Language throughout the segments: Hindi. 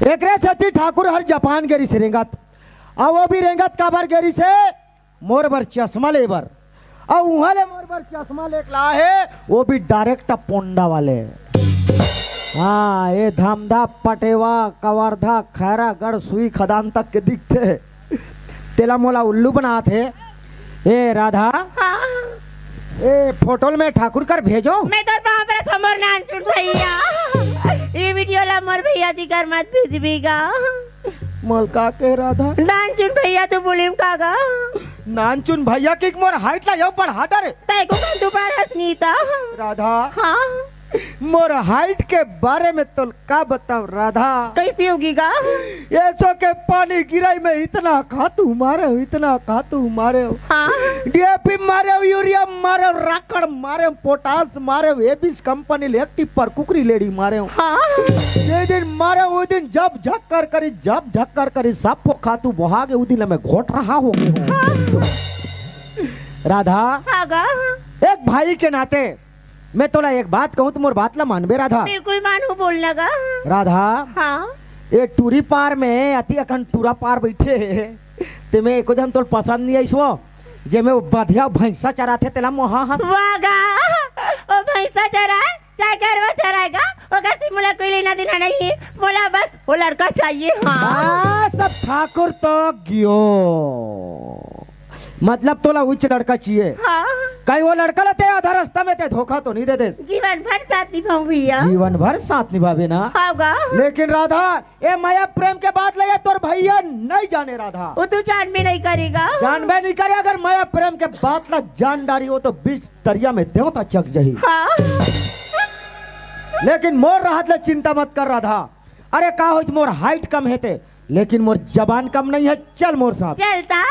एक रे सची ठाकुर हर जापान गेरी से रेंगत और वो भी रेंगत काबर गेरी से मोर बर चश्मा लेबर और वहां ले मोर बर चश्मा लेके ला है वो भी डायरेक्ट पोंडा वाले। हाँ ये धामधा पटेवा कवर्धा खैरागढ़ सुई खदान तक के दिखते तेला मोला उल्लू बना थे। ए राधा हाँ ए फोटो में ठाकुर कर भेजो। मैं तो वहाँ पर खबर नानचुन भैया ये वीडियो ला मोर भैया जी कर मत भेजबीगा। मलका के राधा नानचुन भैया तो बोले कागा नानचुन भैया की मोर हाइट ला यो बढ़ा डरे तय को कर दो पर हसनीता। राधा हाँ मोर हाइट के बारे में तो का बताओ राधा कैसी होगी गा। ये सो के पानी गिराई में इतना खातू मारे हो इतना खातू मारे हो हाँ डीएपी मारे हो यूरिया मारे हो राकड़ मारे हो पोटास मारे हो एबिस कंपनी ले एक्टिव पर कुकरी लेडी मारे हो। हाँ ये दिन मारे वो दिन जब झक्कर करी सब को खातू बहागे वो दिन मैं घोट रहा हो राधा। हाँ गा एक भाई के नाते मैं तोला एक बात कहूँ तो मोर बात ला मानबे राधा। बिल्कुल मानू बोलना गा। राधा हाँ ये टूरी पार में अति अखंड टूरा पार बैठे ते में एको जन तोल पसंद नहीं आइसो जे में बधिया भैंसा चराथे तेला मोहा हंस वागा ओ भैंसा चराए चाहे गरवा चराएगा ओका से मोला कोई लेना देना नहीं है मोला बस वो लड़का चाहिए। हाँ सब ठाकुर तो गियो मतलब तोला उच्च लड़का चाहिए। हाँ कहीं वो लड़का लेते आधा रास्ता में ते धोखा तो नहीं दे दे जीवन भर साथ निभाऊं भैया। जीवन भर साथ निभावे ना। हाँ गा लेकिन राधा ये माया प्रेम के बात ले तोर भैया नहीं जाने राधा वो तू जान में नहीं करेगा। जानबे नहीं करे अगर माया प्रेम के बात ला जान डारी हो तो बीच दरिया में देवता चक जही। हाँ लेकिन मोर राहत ले चिंता मत कर राधा। अरे का हो मोर हाइट कम है ते लेकिन मोर जबान कम नहीं है चल मोर साथ चलता।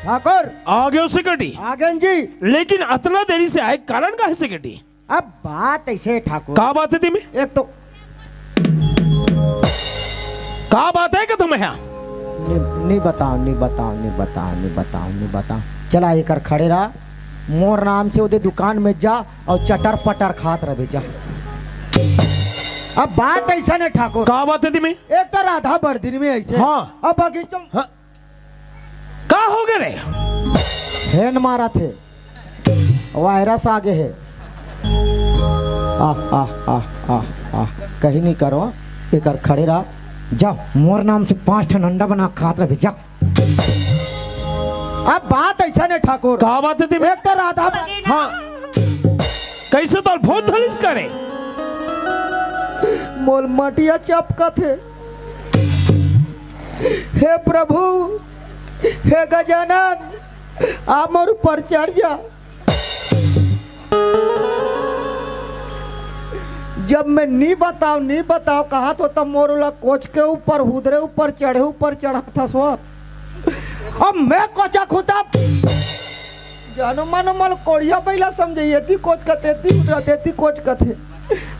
ठाकुर आगे हो सेक्रेटरी आगन जी लेकिन इतना देरी से आए कारण का है सेक्रेटरी? अब बात ऐसे ठाकुर का बात है तुम्हें? एक तो का बात है कि तुम्हें यहाँ नहीं बताओ चला एक खड़े रहा मोर नाम से उधर दुकान में जा और चटर पटर खात रहे जा। अब बात ऐसा नहीं ठाकुर का बात है तुम्हें? एक तो राधा बर्दिन में ऐसे हाँ। अब बगीचों हाँ। का हो गए रे? हैंड मारा थे वायरस आगे है कहीं नहीं करो एक खड़े रहा जा मोर नाम से 5 ठन अंडा बना खात रहे जा। अब बात ऐसा नहीं ठाकुर का बात है तुम्हें? एक तो राधा हाँ कैसे तो बहुत धलिस करे मोल मटिया चपका थे। हे प्रभु हे गजानन आप मोर ऊपर चढ़ जा। जब मैं नहीं बताओ कहा तो तब मोर कोच के ऊपर हुदरे ऊपर चढ़ा था सो अब मैं कोचा खुदा जानो मानो मल कोड़िया पहला समझे येती कोच का तेती कोच का थे।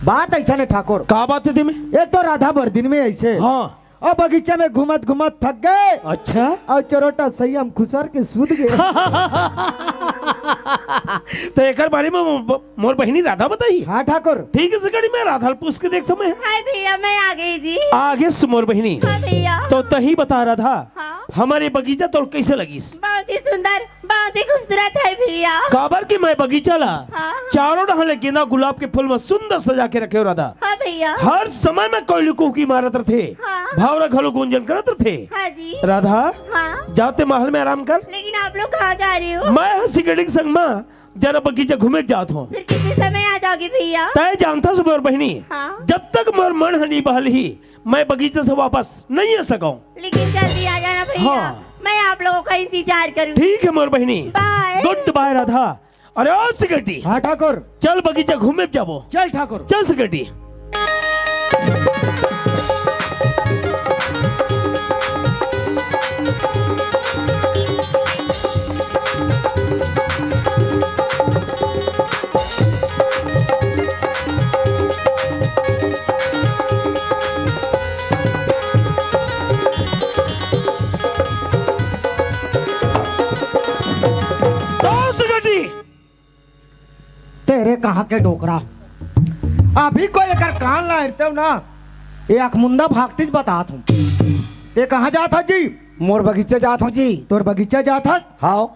बात ऐसा नहीं ठाकुर का बात है तुम्हें? एक तो राधा बर्दिन में ऐसे हाँ और बगीचे में घुमत थक गए अच्छा और चरोटा सही हम खुसर के सूद गए। तो एक बारे में मोर बहनी राधा बताई। हाँ ठाकुर ठीक है सेक्रेटरी मैं राधा पूछ के देखता मैं हाय भैया मैं आ गई जी। आगे से मोर बहनी हाँ भैया तो तही बता राधा हाँ हमारे बगीचा तो कैसे लगीस? बहुत ही सुंदर बहुत ही खूबसूरत है भैया। काबर की मैं बगीचा ला हाँ चारों ढहले गेंदा गुलाब के फूल में सुंदर सजा के रखे हो राधा। हाँ भैया हर समय में कोई लुको की मारत थे हाँ भावरा घलो गुंजन करत थे। हाँ जी राधा हाँ जाते महल में आराम कर लेकिन आप लोग कहाँ जा रहे हो? मैं सिगरेट संग में जरा बगीचा घूमे जात हूँ। फिर कितने समय आ जाओगे भैया? तय जानता से मोर बहनी हाँ जब तक मोर मन हनी बहल ही मैं बगीचे से वापस नहीं आ सकाऊं। लेकिन जल्दी आ जाना भैया। हाँ। मैं आप लोगों का इंतजार करूँ। ठीक है मोर बहनी बाय। Good bye Radha. अरे ओ सिगरेटी हाँ ठाकुर चल बगीचा घूमे जाबो। चल ठाकुर चल सिगरेटी तेरे कहाँ के डोकरा अभी कोई एक कान ला हटते ना ये अखमुंदा भागतीच बतात हूँ। ये कहाँ जात हस जी? मोर बगीचे जात हूँ जी। तोर बगीचा जात हस? हाँ।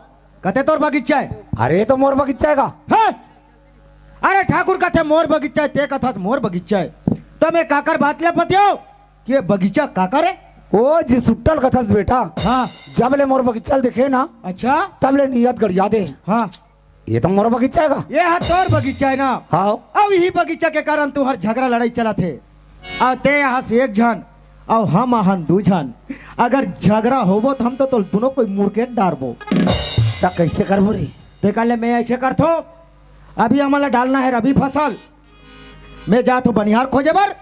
कते तोर बगीचा है? अरे तो मोर बगीचा का। है? अरे ठाकुर कथे मोर बगीचा है, ते कथा मोर बगीचा है। तो मैं काकर बात ले पतियो कि ये बगीचा काकर है? ओ जी सुट्टल कथस बेटा। हाँ। जब ले मोर बगीचा दिखे ना अच्छा। तब ले नियत गड़िया दे। हाँ। ये तो मोर बगीचा का। ये है तोर बगीचा है ना? हाँ। अब यही बगीचा के कारण तू हर झगड़ा लड़ाई चला थे। और ते यहाँ से एक जन और हम आहन दू जन। अगर झगड़ा होबो तो हम तो दोनों कोई मुर्केट डारबो। ता कैसे करबो रे? देखा ले मैं ऐसे करथो। अभी हमारा डालना है रबी फसल। मैं जात हूँ बनिहार खोजे बर।